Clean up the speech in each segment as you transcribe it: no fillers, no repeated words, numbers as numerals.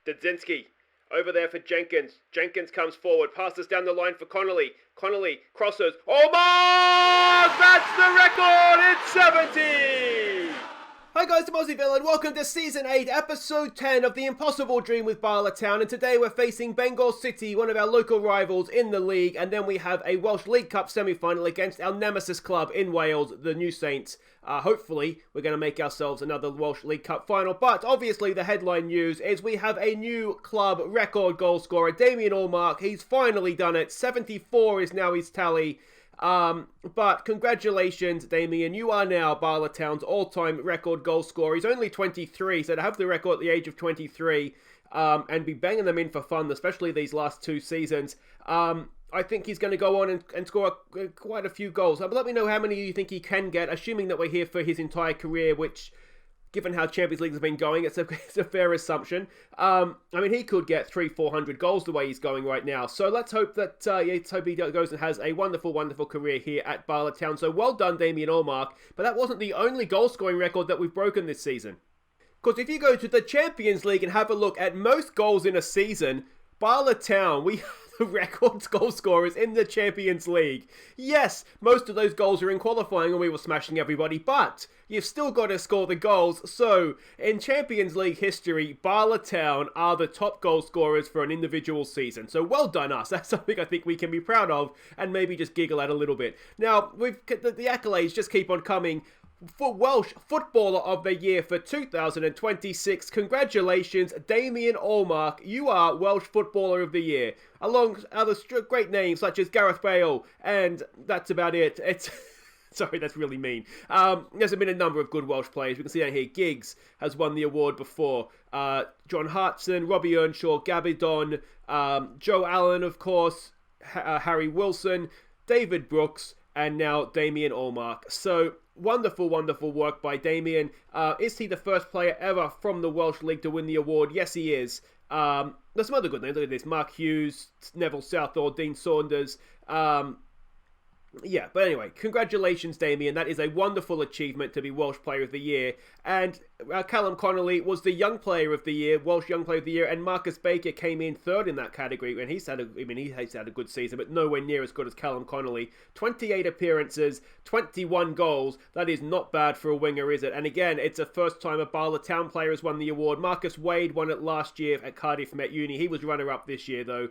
Dudzinski. Over there for Jenkins. Jenkins comes forward, passes down the line for Connolly. Connolly crosses. Mark! That's the record! It's 70! Hi guys, I'm Aussie Villain. Welcome to Season 8, Episode 10 of The Impossible Dream with Bala Town. And today we're facing Bangor City, one of our local rivals in the league. And then we have a Welsh League Cup semi-final against our nemesis club in Wales, the New Saints. Hopefully, we're going to make ourselves another Welsh League Cup final. But obviously, the headline news is we have a new club record goal scorer, Damien Allmark. He's finally done it. 74 is now his tally. But congratulations, Damien. You are now Bala Town's all-time record goal scorer. He's only 23, so to have the record at the age of 23 and be banging them in for fun, especially these last two seasons, I think he's going to go on and score quite a few goals. But let me know how many you think he can get, assuming that we're here for his entire career, which, given how Champions League has been going, it's a fair assumption. I mean, he could get 300-400 goals the way he's going right now. So let's hope that he goes and has a wonderful, wonderful career here at Bala Town. So well done, Damien Allmark. But that wasn't the only goal-scoring record that we've broken this season. Because if you go to the Champions League and have a look at most goals in a season, Bala Town, we are the record goal scorers in the Champions League. Yes, most of those goals are in qualifying and we were smashing everybody, but you've still got to score the goals. So, in Champions League history, Bala Town are the top goal scorers for an individual season. So, well done us. That's something I think we can be proud of and maybe just giggle at a little bit. Now, the accolades just keep on coming. For Welsh Footballer of the Year for 2026, congratulations, Damien Allmark. You are Welsh Footballer of the Year, along other great names such as Gareth Bale, and that's about it. Sorry, that's really mean. There's been a number of good Welsh players. We can see down here, Giggs has won the award before. John Hartson, Robbie Earnshaw, Gabidon, Joe Allen, of course, Harry Wilson, David Brooks, and now Damien Allmark. So, wonderful, wonderful work by Damien. Is he the first player ever from the Welsh League to win the award? Yes, he is. There's some other good names. Look at this. Mark Hughes, Neville Southall, Dean Saunders. Yeah, but anyway, congratulations, Damien. That is a wonderful achievement to be Welsh Player of the Year. And Callum Connolly was the Young Player of the Year, Welsh Young Player of the Year, and Marcus Baker came in third in that category. And he's had a good season, but nowhere near as good as Callum Connolly. 28 appearances, 21 goals. That is not bad for a winger, is it? And again, it's a first time a Bala Town player has won the award. Marcus Wade won it last year at Cardiff Met Uni. He was runner-up this year, though.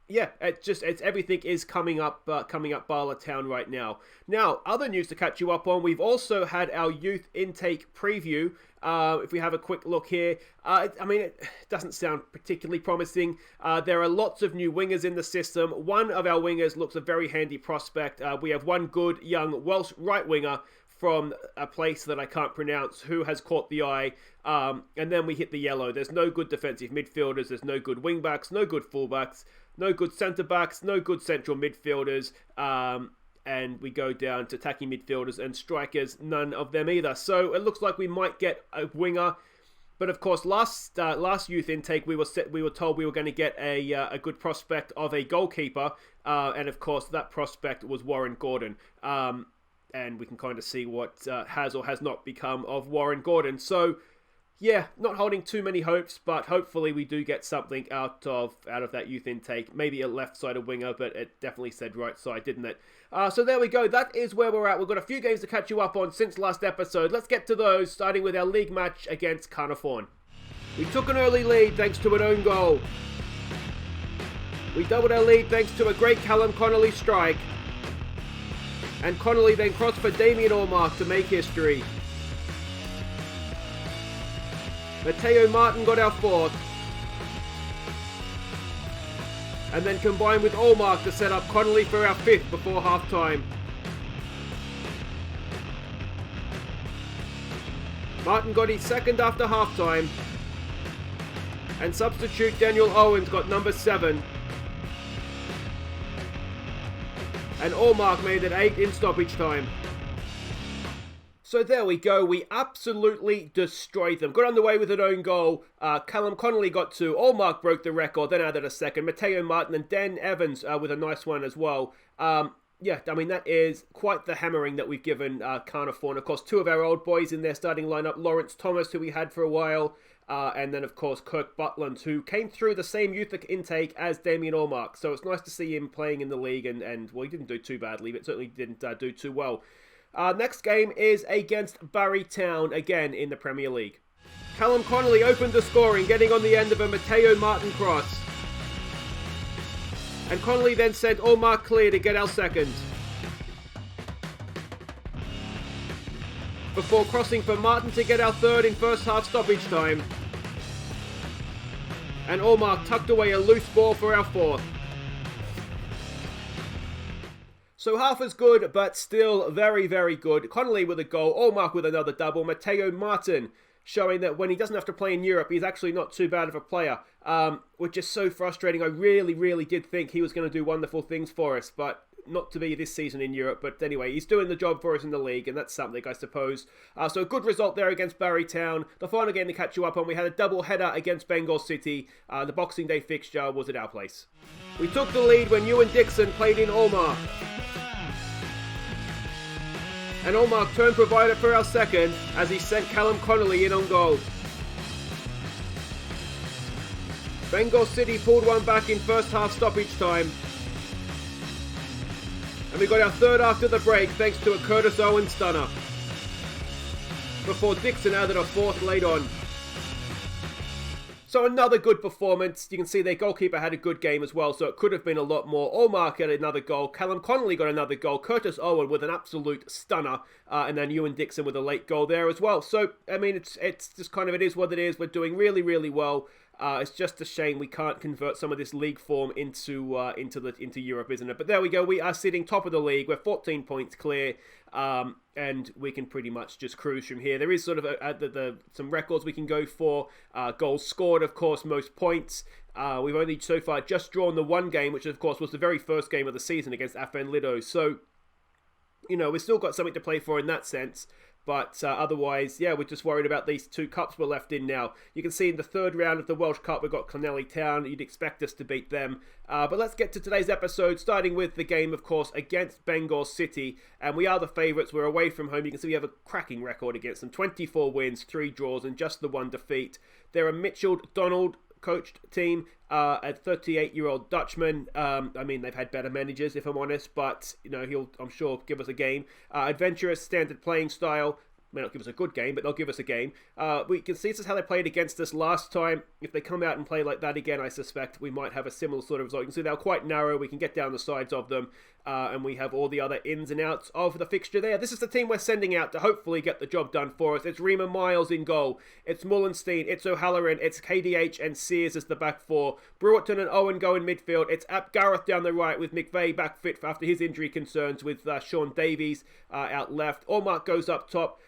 Yeah, it's everything is coming up Bala Town right now. Now, other news to catch you up on, we've also had our youth intake preview. If we have a quick look here, it doesn't sound particularly promising. There are lots of new wingers in the system. One of our wingers looks a very handy prospect. We have one good young Welsh right winger from a place that I can't pronounce who has caught the eye. And then we hit the yellow. There's no good defensive midfielders. There's no good wing backs, no good full backs. No good centre-backs, no good central midfielders, and we go down to attacking midfielders and strikers, none of them either. So it looks like we might get a winger, but of course, last youth intake we were told we were going to get a good prospect of a goalkeeper, and of course that prospect was Warren Gordon, and we can kind of see what has or has not become of Warren Gordon. So, yeah, not holding too many hopes, but hopefully we do get something out of that youth intake. Maybe a left-sided winger, but it definitely said right side, didn't it? So there we go. That is where we're at. We've got a few games to catch you up on since last episode. Let's get to those, starting with our league match against Carnarvon. We took an early lead thanks to an own goal. We doubled our lead thanks to a great Callum Connolly strike. And Connolly then crossed for Damien Allmark to make history. Matteo Martin got our fourth. And then combined with Allmark to set up Connolly for our fifth before half-time. Martin got his second after half-time. And substitute Daniel Owens got number 7. And Allmark made it 8 in stoppage time. So there we go, we absolutely destroyed them. Got underway with an own goal. Callum Connolly got 2. Allmark broke the record, then added a second. Matteo Martin and Dan Evans with a nice one as well. yeah, I mean, that is quite the hammering that we've given Carnarvon. Of course, two of our old boys in their starting lineup, Lawrence Thomas, who we had for a while, and then, of course, Kirk Butland, who came through the same youth intake as Damien Allmark. So it's nice to see him playing in the league, and well, he didn't do too badly, but certainly didn't do too well. Next game is against Barry Town, again in the Premier League. Callum Connolly opened the scoring, getting on the end of a Matteo Martin cross. And Connolly then sent Allmark clear to get our second. Before crossing for Martin to get our third in first half stoppage time. And Allmark tucked away a loose ball for our fourth. So half as good, but still very, very good. Connolly with a goal, Allmark with another double, Matteo Martin showing that when he doesn't have to play in Europe, he's actually not too bad of a player, which is so frustrating. I really, really did think he was going to do wonderful things for us, but not to be this season in Europe. But anyway, he's doing the job for us in the league, and that's something, I suppose. So a good result there against Barry Town. The final game to catch you up on, we had a double header against Bangor City. The Boxing Day fixture was at our place. We took the lead when Ewan Dixon played in Allmark. And Allmark turned provider for our second as he sent Callum Connolly in on goal. Bangor City pulled one back in first half stoppage time. And we got our third after the break thanks to a Curtis Owen stunner. Before Dixon added a fourth late on. So another good performance. You can see their goalkeeper had a good game as well, so it could have been a lot more. Allmark had another goal. Callum Connolly got another goal. Curtis Owen with an absolute stunner. And then Ewan Dixon with a late goal there as well. So, I mean, it's just kind of, it is what it is. We're doing really, really well. It's just a shame we can't convert some of this league form into Europe, isn't it? But there we go. We are sitting top of the league. We're 14 points clear, and we can pretty much just cruise from here. There is sort of some records we can go for. Goals scored, of course, most points. We've only so far just drawn the one game, which of course was the very first game of the season against FM20. So, you know, we've still got something to play for in that sense. But otherwise, yeah, we're just worried about these two cups we're left in now. You can see in the third round of the Welsh Cup, we've got Clonelly Town. You'd expect us to beat them. But let's get to today's episode, starting with the game, of course, against Bangor City. And we are the favourites. We're away from home. You can see we have a cracking record against them. 24 wins, 3 draws, and just the 1 defeat. They're a Mitchell Donald coached team, a 38-year-old Dutchman. I mean, they've had better managers, if I'm honest, but, you know, he'll, I'm sure, give us a game. Adventurous, standard playing style. May not give us a good game, but they'll give us a game. We can see this is how they played against us last time. If they come out and play like that again, I suspect we might have a similar sort of result. You can see they're quite narrow. We can get down the sides of them, and we have all the other ins and outs of the fixture there. This is the team we're sending out to hopefully get the job done for us. It's Rima Miles in goal. It's Mullenstein. It's O'Halloran. It's KDH and Sears as the back four. Brewerton and Owen go in midfield. It's Ap Gareth down the right with McVeigh back fit after his injury concerns with Sean Davies out left. Allmark goes up top.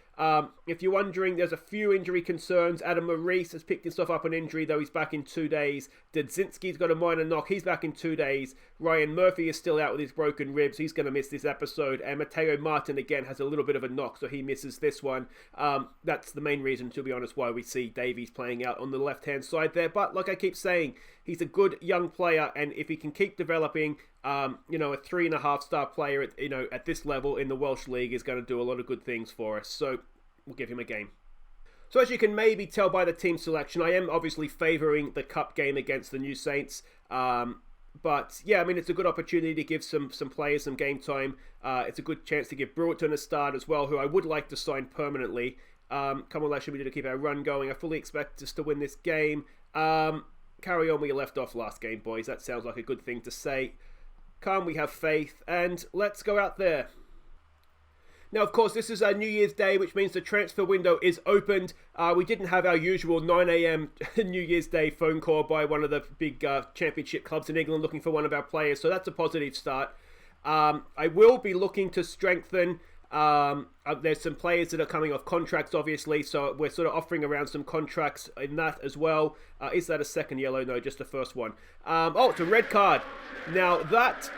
If you're wondering, there's a few injury concerns. Adam Maurice has picked himself up an injury, though he's back in 2 days. Dudzinski's got a minor knock. He's back in 2 days. Ryan Murphy is still out with his broken ribs. He's going to miss this episode. And Matteo Martin, again, has a little bit of a knock, so he misses this one. That's the main reason, to be honest, why we see Davies playing out on the left-hand side there. But like I keep saying, he's a good young player, and if he can keep developing, you know, a 3.5-star player at, you know, at this level in the Welsh League is going to do a lot of good things for us. So we'll give him a game. So as you can maybe tell by the team selection, I am obviously favouring the cup game against the New Saints. But yeah, I mean, it's a good opportunity to give some players some game time. It's a good chance to give Brewerton a start as well, who I would like to sign permanently. Come on, that should be to keep our run going. I fully expect us to win this game. Carry on where you left off last game, boys. That sounds like a good thing to say. Come, we have faith, and let's go out there. Now, of course, this is New Year's Day, which means the transfer window is opened. We didn't have our usual 9 a.m. New Year's Day phone call by one of the big championship clubs in England looking for one of our players, so that's a positive start. I will be looking to strengthen. There's some players that are coming off contracts, obviously, so we're sort of offering around some contracts in that as well. Is that a second yellow? No, just the first one. Oh, it's a red card. Now, that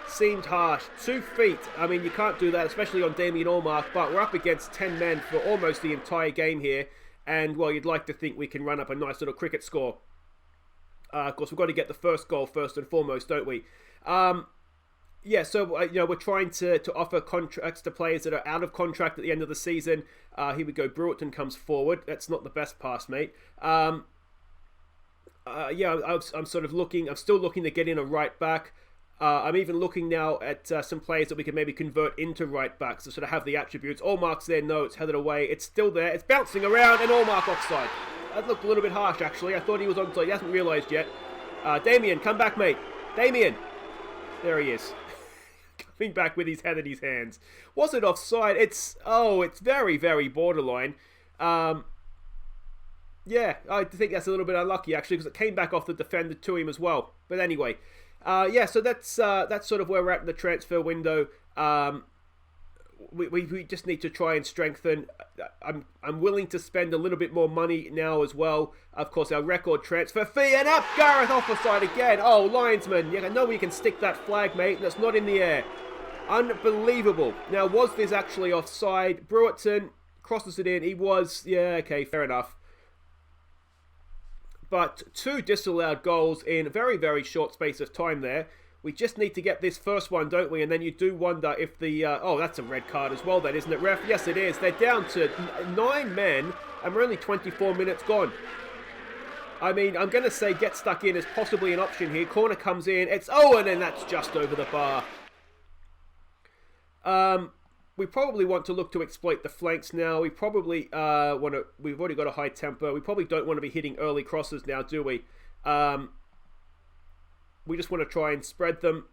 seemed harsh. 2 feet. I mean, you can't do that, especially on Damien Allmark, but we're up against 10 men for almost the entire game here, and, well, you'd like to think we can run up a nice little cricket score. Of course, we've got to get the first goal first and foremost, don't we? Yeah, so we're trying to offer contracts to players that are out of contract at the end of the season. Here we go. Brewerton comes forward. That's not the best pass, mate. I'm sort of looking. I'm still looking to get in a right back. I'm even looking now at some players that we can maybe convert into right backs to sort of have the attributes. Allmark's there. No, it's headed away. It's still there. It's bouncing around, and Allmark offside. That looked a little bit harsh, actually. I thought he was onside. He hasn't realised yet. Damien, come back, mate. Damien. There he is. Coming back with his head in his hands. Was it offside? It's very, very borderline. Yeah, I think that's a little bit unlucky actually, because it came back off the defender to him as well. But anyway, so that's sort of where we're at in the transfer window. We just need to try and strengthen. I'm willing to spend a little bit more money now as well. Of course, our record transfer fee, and up Gareth offside again. Oh, linesman, I know we can stick that flag, mate. That's not in the air. Unbelievable. Now, was this actually offside? Brewerton crosses it in. He was. Yeah, okay, fair enough. But 2 disallowed goals in a very, very short space of time there. We just need to get this first one, don't we? And then you do wonder if the... that's a red card as well then, isn't it, ref? Yes, it is. They're down to 9 men, and we're only 24 minutes gone. I mean, I'm going to say get stuck in is possibly an option here. Corner comes in. It's... Oh, and then that's just over the bar. We probably want to look to exploit the flanks now. We probably want to... We've already got a high tempo. We probably don't want to be hitting early crosses now, do we? We just want to try and spread them,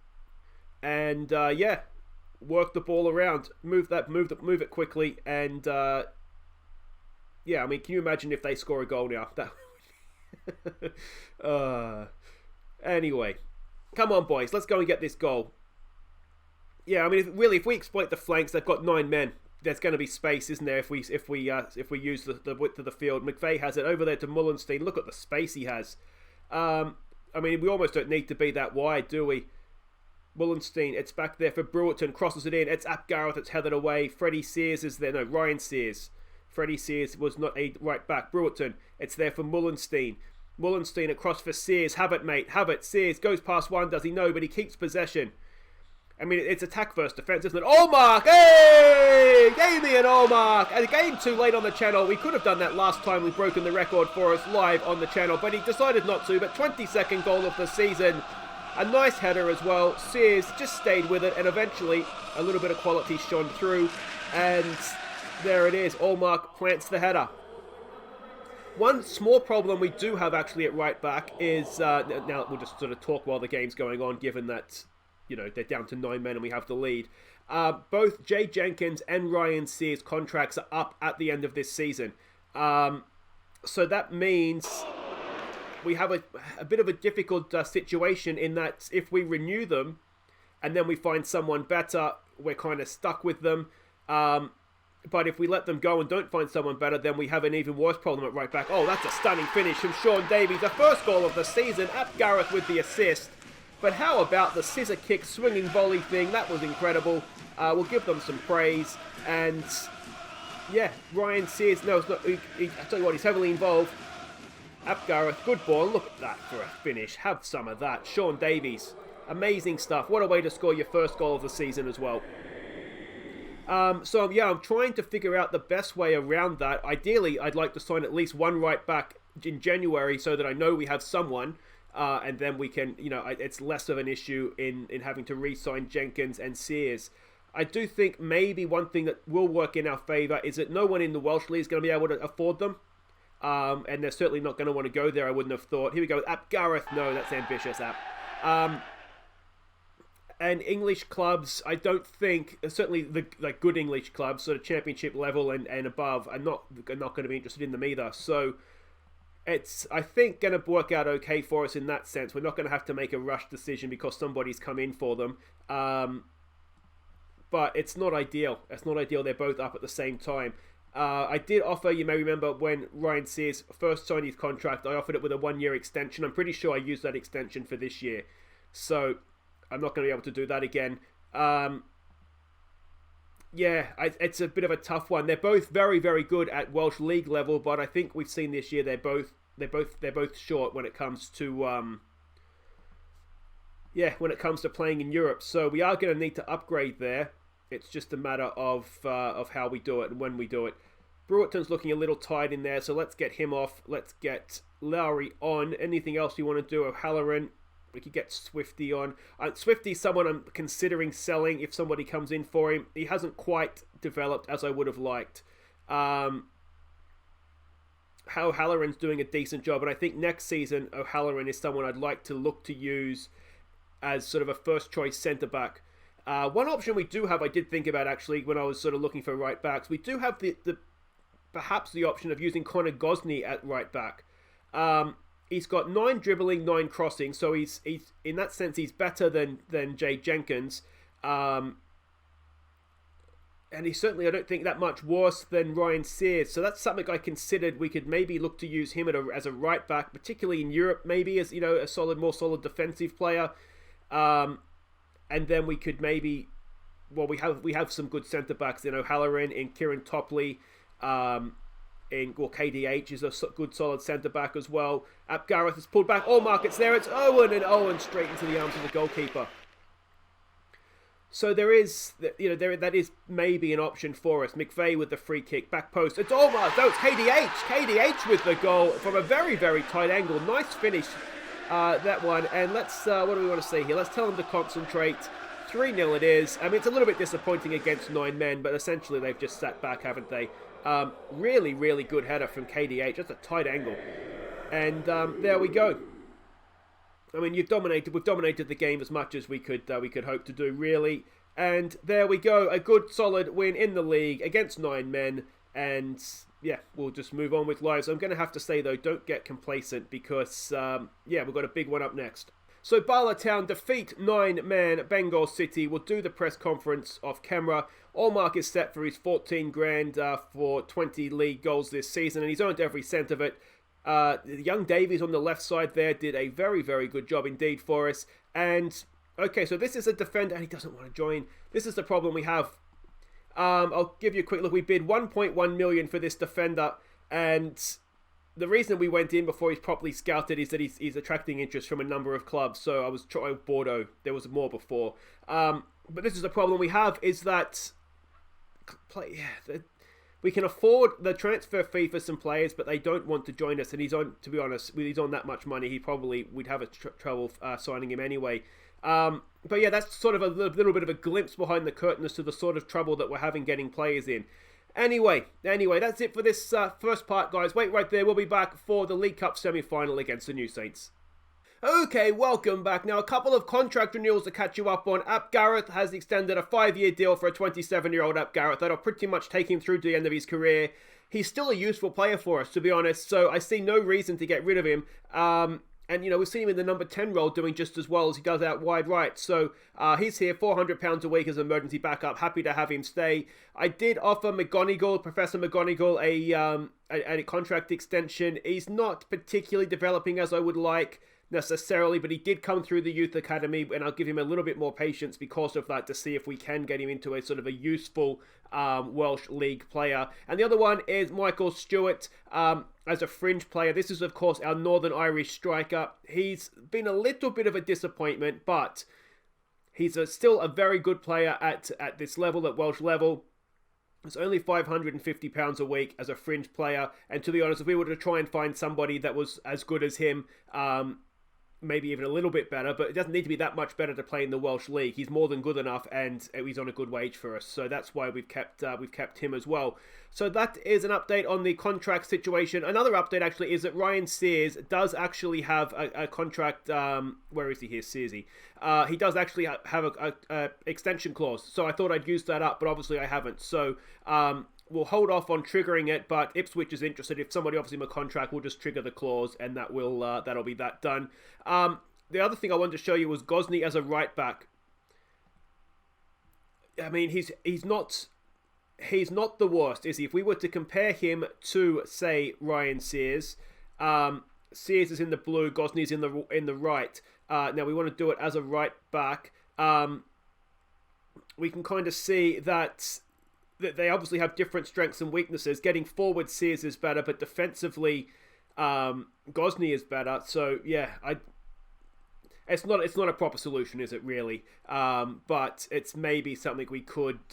and work the ball around, move it quickly, and I mean, can you imagine if they score a goal now? Anyway, come on, boys, let's go and get this goal. Yeah, I mean, if we exploit the flanks, they've got 9 men. There's going to be space, isn't there? If we use the width of the field. McVeigh has it over there to Mullenstein. Look at the space he has. I mean, we almost don't need to be that wide, do we? Mullenstein, it's back there for Brewerton, crosses it in. It's Gareth, it's headed away. Freddie Sears is there. No, Ryan Sears. Freddie Sears was not a right back. Brewerton, it's there for Mullenstein. Mullenstein across for Sears. Have it, mate. Have it. Sears goes past one. Does he know? But he keeps possession. I mean, it's attack versus defence, isn't it? Allmark! Hey! Gave me an Allmark! And a game too late on the channel. We could have done that last time we've broken the record for us live on the channel, but he decided not to. But 22nd goal of the season. A nice header as well. Sears just stayed with it, and eventually a little bit of quality shone through. And there it is. Allmark plants the header. One small problem we do have actually at right back is... now we'll just sort of talk while the game's going on, given that... they're down to 9 men and we have the lead. Both Jay Jenkins and Ryan Sears' contracts are up at the end of this season. So that means we have a bit of a difficult situation in that if we renew them and then we find someone better, we're kind of stuck with them. But if we let them go and don't find someone better, then we have an even worse problem at right back. Oh, that's a stunning finish from Sean Davies. The first goal of the season. Gareth with the assist. But how about the scissor kick swinging volley thing? That was incredible. We'll give them some praise. And yeah, Ryan Sears, no, it's not. I tell you what, he's heavily involved. Gareth, good ball. Look at that for a finish. Have some of that. Sean Davies, amazing stuff. What a way to score your first goal of the season as well. I'm trying to figure out the best way around that. Ideally, I'd like to sign at least one right back in January so that I know we have someone. And then we can, it's less of an issue in having to re-sign Jenkins and Sears. I do think maybe one thing that will work in our favour is that no one in the Welsh League is going to be able to afford them. And they're certainly not going to want to go there, I wouldn't have thought. Here we go, Gareth. No, that's ambitious, And English clubs, I don't think, certainly the good English clubs, sort of championship level and above, are not going to be interested in them either. So... it's, I think, going to work out okay for us in that sense. We're not going to have to make a rush decision because somebody's come in for them. But it's not ideal. It's not ideal. They're both up at the same time. I did offer, you may remember, when Ryan Sears first signed his contract, I offered it with a 1-year extension. I'm pretty sure I used that extension for this year. So I'm not going to be able to do that again. It's a bit of a tough one. They're both very, very good at Welsh League level, but I think we've seen this year they're both short when it comes to when it comes to playing in Europe. So we are going to need to upgrade there. It's just a matter of how we do it and when we do it. Brewerton's looking a little tight in there, so let's get him off. Let's get Lowry on. Anything else you want to do? O'Halloran. We could get Swifty on. Swifty's someone I'm considering selling if somebody comes in for him. He hasn't quite developed as I would have liked. O'Halloran's doing a decent job, and I think next season O'Halloran is someone I'd like to look to use as sort of a first choice centre-back. One option we do have, I did think about actually when I was sort of looking for right backs, we do have perhaps the option of using Connor Gosney at right back. He's got 9 dribbling, 9 crossing, so he's in that sense he's better than Jay Jenkins. And he's certainly, I don't think, that much worse than Ryan Sears. So that's something I considered we could maybe look to use him as a right back, particularly in Europe, maybe as, you know, a more solid defensive player. And then we could maybe, well, we have some good centre backs in O'Halloran, in Kieran Topley, KDH is a good solid centre back as well. Ap Gareth has pulled back. Allmark, it's there. It's Owen, and Owen straight into the arms of the goalkeeper. So there is, you know, that is maybe an option for us. McVeigh with the free kick, back post. It's Allmark. No, it's KDH. KDH with the goal from a very, very tight angle. Nice finish, that one. And let's, what do we want to see here? Let's tell them to concentrate. 3-0 it is. I mean, it's a little bit disappointing against 9 men, but essentially they've just sat back, haven't they? Really, really good header from KDH. That's a tight angle. And there we go. I mean, we've dominated the game as much as we could hope to do, really. And there we go. A good, solid win in the league against 9 men. And yeah, we'll just move on with lives. I'm going to have to say, though, don't get complacent because, we've got a big one up next. So Bala Town defeat 9-man Bangor City. We'll do the press conference off camera. Allmark is set for his 14 grand for 20 league goals this season, and he's earned every cent of it. Young Davies on the left side there did a very, very good job indeed for us. And, okay, so this is a defender, and he doesn't want to join. This is the problem we have. I'll give you a quick look. We bid 1.1 million for this defender, and the reason we went in before he's properly scouted is that he's attracting interest from a number of clubs. So I was trying Bordeaux. There was more before. But this is the problem we have is that we can afford the transfer fee for some players, but they don't want to join us. And he's on, to be honest, he's on that much money. We'd have trouble signing him anyway. But yeah, that's sort of a little bit of a glimpse behind the curtain as to the sort of trouble that we're having getting players in. Anyway, that's it for this first part, guys. Wait right there. We'll be back for the League Cup semi-final against the New Saints. Okay, welcome back. Now, a couple of contract renewals to catch you up on. Ap Gareth has extended a 5-year deal for a 27-year-old Ap Gareth. That'll pretty much take him through to the end of his career. He's still a useful player for us, to be honest, so I see no reason to get rid of him. And, you know, we've seen him in the number 10 role doing just as well as he does out wide right. So he's here, £400 a week as emergency backup. Happy to have him stay. I did offer Professor McGonigal, a contract extension. He's not particularly developing as I would like necessarily, but he did come through the youth academy, and I'll give him a little bit more patience because of that to see if we can get him into a sort of a useful Welsh League player. And the other one is Michael Stewart as a fringe player. This is, of course, our Northern Irish striker. He's been a little bit of a disappointment, but he's still a very good player at this level, at Welsh level. It's only £550 a week as a fringe player, and to be honest, if we were to try and find somebody that was as good as him, maybe even a little bit better, but it doesn't need to be that much better to play in the Welsh League. He's more than good enough, and he's on a good wage for us, so that's why we've kept him as well. So that is an update on the contract situation. Another update actually is that Ryan Sears does actually have a contract. Where is he here, Searsy? He does actually have a extension clause, so I thought I'd use that up, but obviously I haven't. So we'll hold off on triggering it, but Ipswich is interested. If somebody offers him a contract, we'll just trigger the clause, and that'll be that done. The other thing I wanted to show you was Gosney as a right back. I mean, he's not the worst, is he? If we were to compare him to, say, Ryan Sears, Sears is in the blue, Gosney's in the right. Now we want to do it as a right back. We can kind of see that they obviously have different strengths and weaknesses. Getting forward, Sears is better, but defensively, Gosney is better. So yeah, It's not a proper solution, is it really? But it's maybe something we could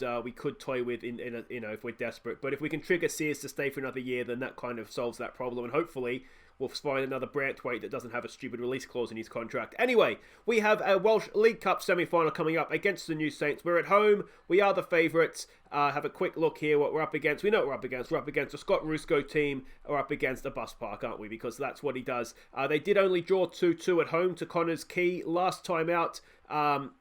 toy with if we're desperate. But if we can trigger Sears to stay for another year, then that kind of solves that problem, and hopefully we'll find another Brantwaite that doesn't have a stupid release clause in his contract. Anyway, we have a Welsh League Cup semi-final coming up against the New Saints. We're at home. We are the favourites. Have a quick look here what we're up against. We know what we're up against. We're up against a Scott Rusco team. We're up against a bus park, aren't we? Because that's what he does. They did only draw 2-2 at home to Connors Quay last time out.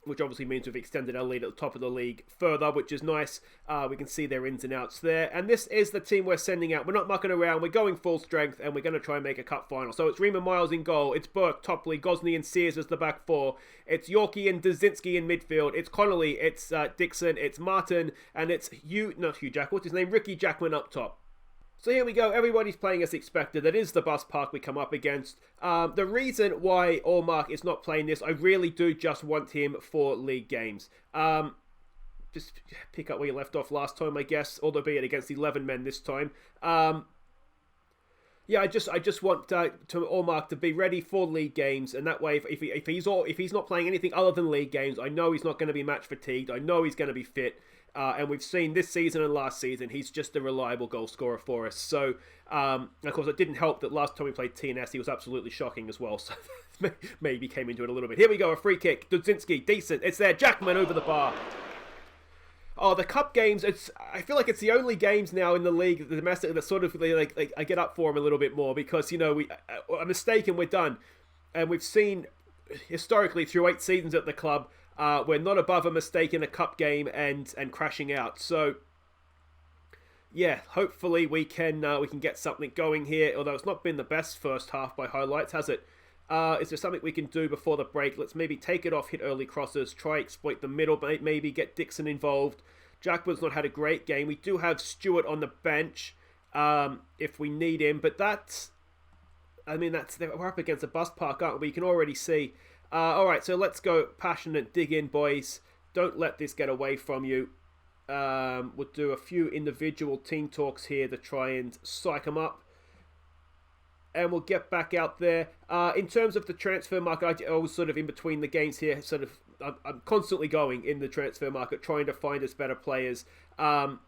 Which obviously means we've extended our lead at the top of the league further, which is nice. We can see their ins and outs there. And this is the team we're sending out. We're not mucking around. We're going full strength, and we're going to try and make a cup final. So it's Riemann Miles in goal. It's Burke, Topley, Gosney and Sears as the back four. It's Yorkie and Dzinski in midfield. It's Connolly, it's Dixon, it's Martin, and it's Ricky Jackman up top. So here we go, everybody's playing as expected. That is the bus park we come up against. The reason why Allmark is not playing this, I really do just want him for league games. Just pick up where you left off last time, I guess, albeit against 11 men this time. Yeah, I just want to Allmark to be ready for league games, and that way, if he's not playing anything other than league games, I know he's not going to be match fatigued. I know he's going to be fit. And we've seen this season and last season, he's just a reliable goal scorer for us. So, of course, it didn't help that last time we played TNS, he was absolutely shocking as well. So, maybe came into it a little bit. Here we go, a free kick. Dudzinski, decent. It's there. Jackman over the bar. Oh, the cup games, I feel like it's the only games now in the league, the domestic, that sort of, like I get up for them a little bit more because, a mistake and we're done. And we've seen, historically, through 8 seasons at the club, we're not above a mistake in a cup game and crashing out. So, yeah, hopefully we can get something going here. Although it's not been the best first half by highlights, has it? Is there something we can do before the break? Let's maybe take it off, hit early crosses, try exploit the middle, maybe get Dixon involved. Jackman's not had a great game. We do have Stewart on the bench if we need him, but we're up against a bus park, aren't we? You can already see. Alright, so let's go passionate, dig in, boys. Don't let this get away from you. We'll do a few individual team talks here to try and psych them up. And we'll get back out there. In terms of the transfer market, I was sort of in between the games here. I'm constantly going in the transfer market, trying to find us better players. To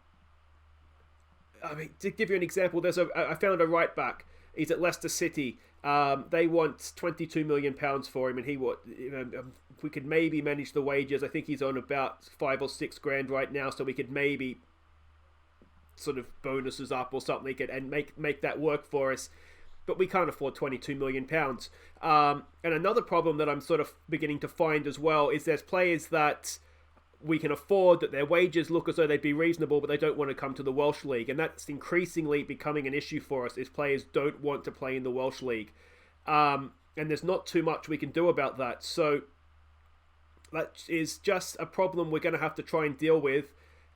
give you an example, I found a right back. He's at Leicester City. They want £22 million for him, and we could maybe manage the wages. I think he's on about 5 or 6 grand right now, so we could maybe sort of bonuses up or something and make that work for us. But we can't afford £22 million. And another problem that I'm sort of beginning to find as well is there's players that we can afford, that their wages look as though they'd be reasonable, but they don't want to come to the Welsh League. And that's increasingly becoming an issue for us, is players don't want to play in the Welsh League. And there's not too much we can do about that. So that is just a problem we're going to have to try and deal with.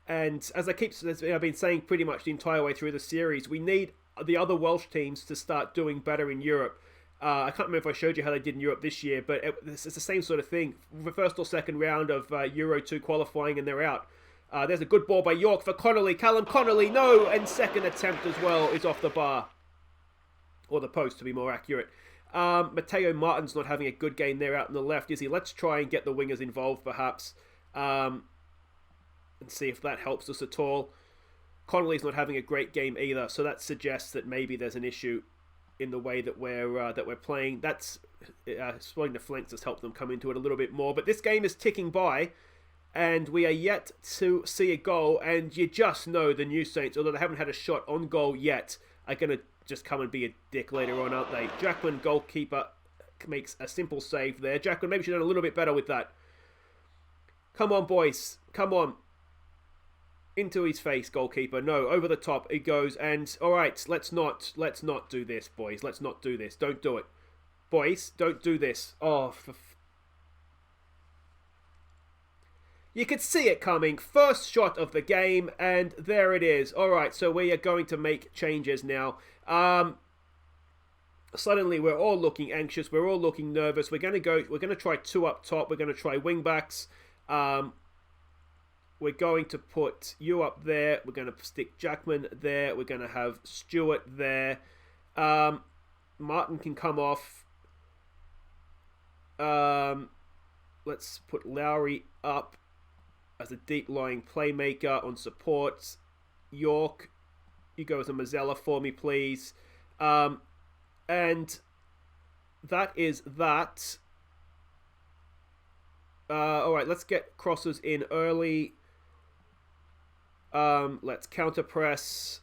And as I've been saying pretty much the entire way through the series, we need the other Welsh teams to start doing better in Europe. I can't remember if I showed you how they did in Europe this year, but it's the same sort of thing. The first or second round of Euro 2 qualifying and they're out. There's a good ball by York for Connolly. Callum Connolly, no! And second attempt as well is off the bar. Or the post, to be more accurate. Matteo Martin's not having a good game there out on the left, is he? Let's try and get the wingers involved, perhaps. And see if that helps us at all. Connolly's not having a great game either, so that suggests that maybe there's an issue in the way that we're playing. That's exploiting the flanks has helped them come into it a little bit more. But this game is ticking by, and we are yet to see a goal. And you just know the New Saints, although they haven't had a shot on goal yet, are going to just come and be a dick later on, aren't they? Jackman, goalkeeper, makes a simple save there. Jackman maybe should have done a little bit better with that. Come on, boys. Come on. Into his face, goalkeeper. No, over the top it goes. And all right, let's not do this, boys. Let's not do this. Don't do it, boys. Don't do this. Oh, you could see it coming. First shot of the game, and there it is. All right, so we are going to make changes now. Suddenly, we're all looking anxious. We're all looking nervous. We're going to try 2 up top. We're going to try wing backs. We're going to put you up there. We're going to stick Jackman there. We're going to have Stewart there. Martin can come off. Let's put Lowry up as a deep-lying playmaker on support. York, you go as a Mazzella for me, please. And that is that. Alright, let's get crosses in early. Let's counter-press.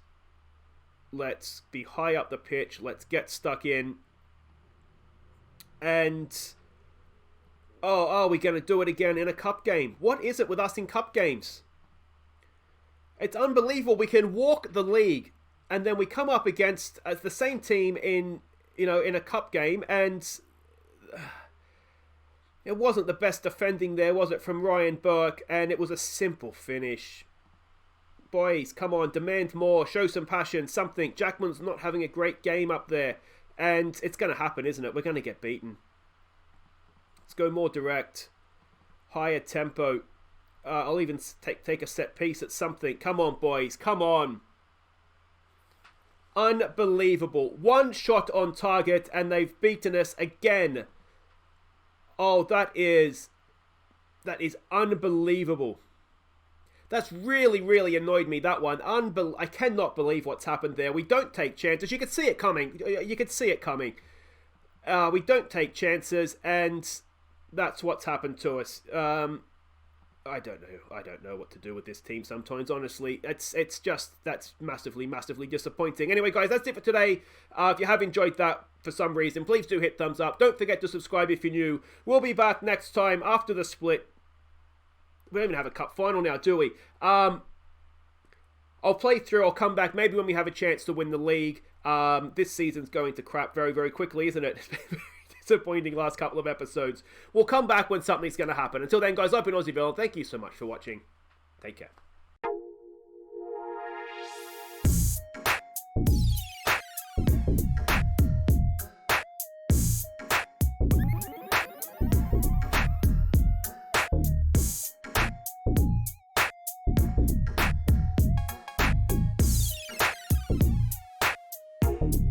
Let's be high up the pitch. Let's get stuck in. And... oh, are we going to do it again in a cup game? What is it with us in cup games? It's unbelievable. We can walk the league, and then we come up against the same team in a cup game, and it wasn't the best defending there, was it, from Ryan Burke? And it was a simple finish. Boys, come on, demand more, show some passion, something. Jackman's not having a great game up there, and it's going to happen, isn't it? We're going to get beaten. Let's go more direct, higher tempo. I'll even take a set piece at something. Come on, boys, come on. Unbelievable. One shot on target, and they've beaten us again. Oh, that is unbelievable. That's really, really annoyed me, that one. I cannot believe what's happened there. We don't take chances. You could see it coming. We don't take chances, and that's what's happened to us. I don't know what to do with this team sometimes, honestly. It's just, that's massively, massively disappointing. Anyway, guys, that's it for today. If you have enjoyed that for some reason, please do hit thumbs up. Don't forget to subscribe if you're new. We'll be back next time after the split. We don't even have a cup final now, do we? I'll play through. I'll come back maybe when we have a chance to win the league. This season's going to crap very, very quickly, isn't it? It's been very disappointing last couple of episodes. We'll come back when something's going to happen. Until then, guys, I've been Aussieville. Thank you so much for watching. Take care.